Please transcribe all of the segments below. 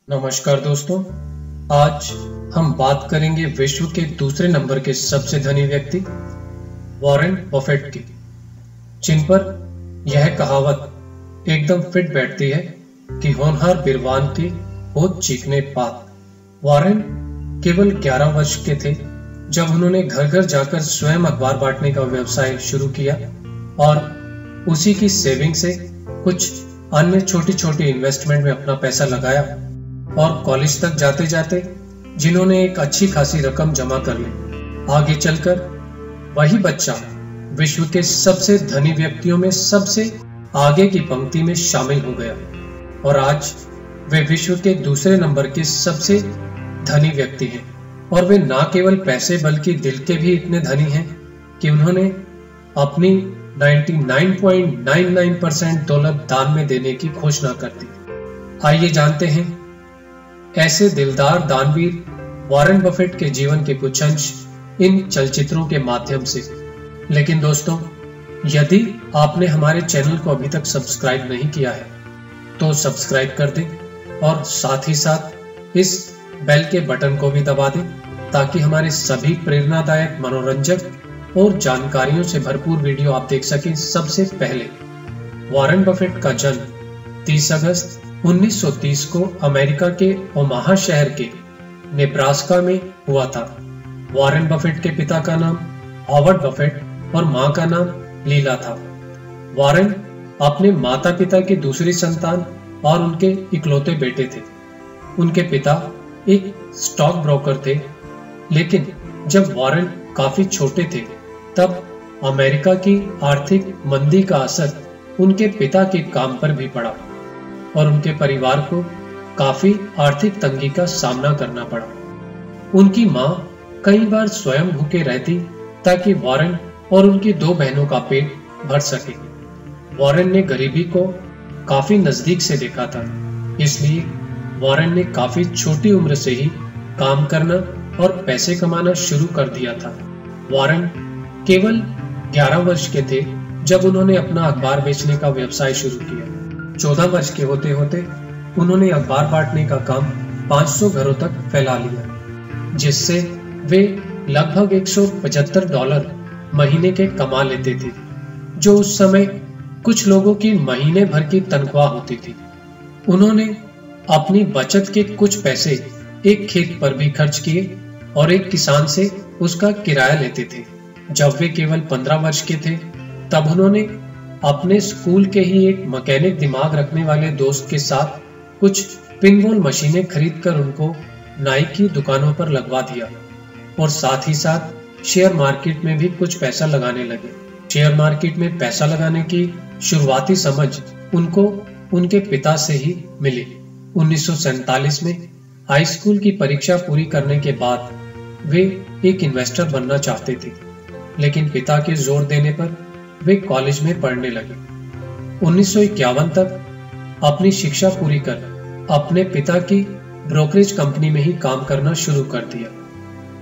नमस्कार दोस्तों, आज हम बात करेंगे विश्व के दूसरे नंबर के सबसे धनी व्यक्ति वॉरेन बफेट की, जिन पर यह कहावत एकदम फिट बैठती है कि होनहार बिरबान की होत चीखने पात। वॉरेन केवल 11 वर्ष के थे जब उन्होंने घर घर जाकर स्वयं अखबार बांटने का व्यवसाय शुरू किया और उसी की सेविंग से कुछ अन्य छोटी छोटी इन्वेस्टमेंट में अपना पैसा लगाया और कॉलेज तक जाते जाते जिन्होंने एक अच्छी खासी रकम जमा कर ली, आगे चलकर वही बच्चा विश्व के सबसे धनी व्यक्तियों में सबसे आगे की पंक्ति में शामिल हो गया और आज वे विश्व के दूसरे नंबर के सबसे धनी व्यक्ति हैं। और वे ना केवल पैसे बल्कि दिल के भी इतने धनी हैं कि उन्होंने अपनी 99.99% दौलत दान में देने की घोषणा कर दी। आइए जानते हैं ऐसे दिलदार दानवीर वॉरेन बफेट के जीवन के कुछ अंश इन चलचित्रों के माध्यम से। लेकिन दोस्तों, यदि आपने हमारे चैनल को अभी तक सब्सक्राइब नहीं किया है तो सब्सक्राइब कर दें और साथ ही साथ इस बेल के बटन को भी दबा दें ताकि हमारे सभी प्रेरणादायक, मनोरंजक और जानकारियों से भरपूर वीडियो आप देख सकें सबसे पहले। वॉरेन बफेट का जन्म 30 अगस्त 1930 को अमेरिका के ओमाहा शहर के नेब्रास्का में हुआ था। वॉरेन बफेट के पिता का नाम हॉवर्ड बफेट और मां का नाम लीला था। वॉरेन अपने माता पिता की दूसरी संतान और उनके इकलौते बेटे थे। उनके पिता एक स्टॉक ब्रोकर थे, लेकिन जब वॉरेन काफी छोटे थे तब अमेरिका की आर्थिक मंदी का असर उनके पिता के काम पर भी पड़ा और उनके परिवार को काफी आर्थिक तंगी का सामना करना पड़ा। उनकी मां कई बार स्वयं भूखे रहती ताकि वॉरेन और उनकी 2 बहनों का पेट भर सके। वॉरेन ने गरीबी को काफी नजदीक से देखा था, इसलिए वॉरेन ने काफी छोटी उम्र से ही काम करना और पैसे कमाना शुरू कर दिया था। वॉरेन केवल 11 वर्ष के थे जब उन्होंने अपना अखबार बेचने का व्यवसाय शुरू किया। 14 वर्ष के होते होते उन्होंने अखबार बांटने का काम 500 घरों तक फैला लिया, जिससे वे लगभग $175 महीने के कमा लेते थे, जो उस समय कुछ लोगों की महीने भर की तनख्वाह होती थी। उन्होंने अपनी बचत के कुछ पैसे एक खेत पर भी खर्च किए और एक किसान से उसका किराया लेते थे। जब वे केवल 15 वर्ष के थे तब उन्होंने अपने स्कूल के ही एक मैकेनिक दिमाग रखने वाले दोस्त के साथ कुछ पिनबॉल मशीनें खरीदकर उनको नाई की दुकानों पर लगवा दिया और साथ ही साथ शेयर मार्केट में भी कुछ पैसा लगाने लगे। शेयर मार्केट में पैसा लगाने की शुरुआती समझ उनको उनके पिता से ही मिली। 1947 में हाई स्कूल की परीक्षा पूरी करने के बाद वे एक इन्वेस्टर बनना चाहते थे, लेकिन पिता के जोर देने पर वे कॉलेज में पढ़ने लगे। 1951 तक अपनी शिक्षा पूरी कर अपने पिता की ब्रोकरेज कंपनी में ही काम करना शुरू कर दिया।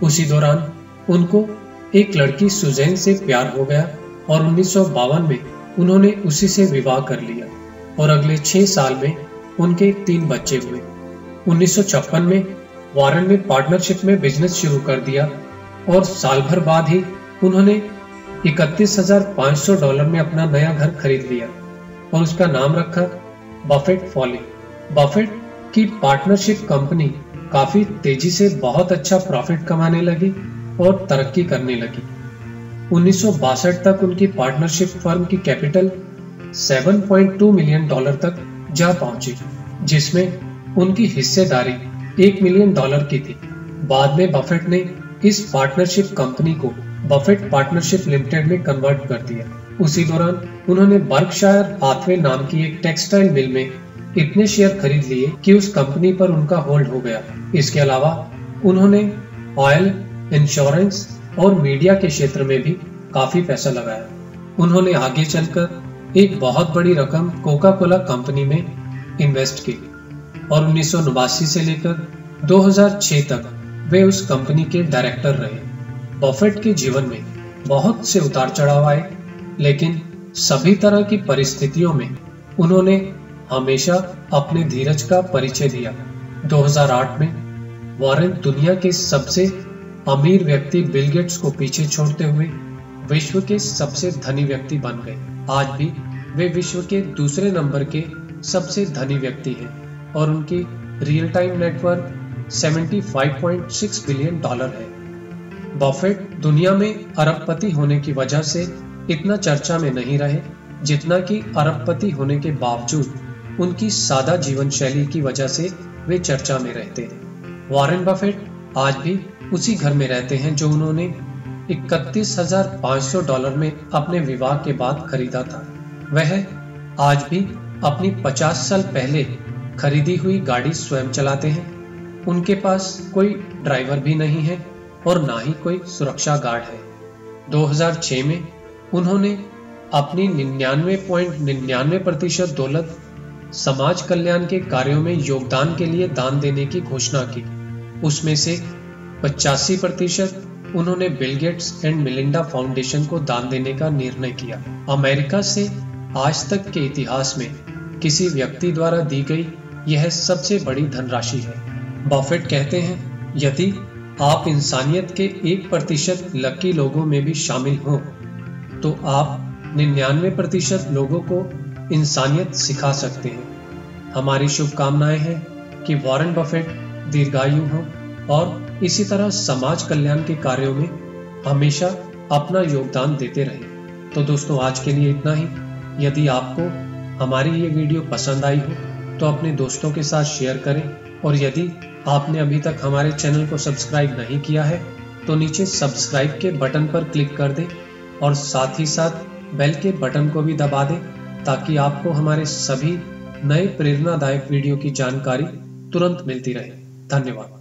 उसी दौरान उनको एक लड़की सुजैन से प्यार हो गया और 1952 में उन्होंने उसी से विवाह कर लिया और अगले 6 साल में उनके 3 बच्चे हुए। 1956 में वॉरेन ने पार्टनरशिप में बिजनेस शुरू कर दिया और साल भर बाद ही उन्होंने $31,500 में अपना नया घर खरीद लिया और उसका नाम रखा बफेट फॉली। बफेट की पार्टनरशिप कंपनी काफी तेजी से बहुत अच्छा प्रॉफिट कमाने लगी और तरक्की करने लगी। 1962 तक उनकी पार्टनरशिप फर्म की कैपिटल $7.2 मिलियन तक जा पहुंची, जिसमें उनकी हिस्सेदारी $1 मिलियन की थी। बाद में बफेट ने इस पार्टनरशिप कंपनी को बफेट पार्टनरशिप लिमिटेड में कन्वर्ट कर दिया। उसी दौरान उन्होंने बर्कशायर हाथवे नाम की एक टेक्सटाइल मिल में इतने शेयर खरीद लिए कि उस कंपनी पर उनका होल्ड हो गया। इसके अलावा उन्होंने ऑयल, इंश्योरेंस और मीडिया के क्षेत्र में भी काफी पैसा लगाया। उन्होंने आगे चलकर एक बहुत बड़ी रकम कोका कोला कंपनी में इन्वेस्ट की और 1989 से लेकर 2006 तक वे उस कंपनी के डायरेक्टर रहे। बफेट के जीवन में बहुत से उतार चढ़ाव आए, लेकिन सभी तरह की परिस्थितियों में उन्होंने हमेशा अपने धीरज का परिचय दिया। 2008 में वॉरेन दुनिया के सबसे अमीर व्यक्ति बिल गेट्स को पीछे छोड़ते हुए विश्व के सबसे धनी व्यक्ति बन गए। आज भी वे विश्व के दूसरे नंबर के सबसे धनी व्यक्ति हैं और उनकी रियल टाइम नेटवर्थ $75.6 बिलियन है। बफेट दुनिया में अरबपति होने की वजह से इतना चर्चा में नहीं रहे जितना कि अरबपति होने के बावजूद उनकी सादा जीवन शैली की वजह से वे चर्चा में रहते हैं। वॉरेन बफेट आज भी उसी घर में रहते हैं जो उन्होंने $31,500 में अपने विवाह के बाद खरीदा था। वह आज भी अपनी 50 साल पहले खरीदी हुई गाड़ी स्वयं चलाते हैं। उनके पास कोई ड्राइवर भी नहीं है और ना ही कोई सुरक्षा गार्ड है। 2006 में उन्होंने अपनी 99.99% दौलत समाज कल्याण के कार्यों में योगदान के लिए दान देने की घोषणा की। उसमें से 85% उन्होंने Bill Gates and Melinda foundation को दान देने का निर्णय किया। अमेरिका से आज तक के इतिहास में किसी व्यक्ति द्वारा दी गई यह सबसे बड़ी धनराशि है। बफेट कहते हैं, यदि आप इंसानियत के 1% लकी लोगों में भी शामिल हों तो आप 99% लोगों को इंसानियत सिखा सकते हैं। हमारी शुभकामनाएं हैं कि वॉरेन बफेट दीर्घायु हों और इसी तरह समाज कल्याण के कार्यों में हमेशा अपना योगदान देते रहें। तो दोस्तों, आज के लिए इतना ही। यदि आपको हमारी ये वीडियो पसंद आई हो तो अपने दोस्तों के साथ शेयर करें और यदि आपने अभी तक हमारे चैनल को सब्सक्राइब नहीं किया है तो नीचे सब्सक्राइब के बटन पर क्लिक कर दें और साथ ही साथ बेल के बटन को भी दबा दें ताकि आपको हमारे सभी नए प्रेरणादायक वीडियो की जानकारी तुरंत मिलती रहे। धन्यवाद।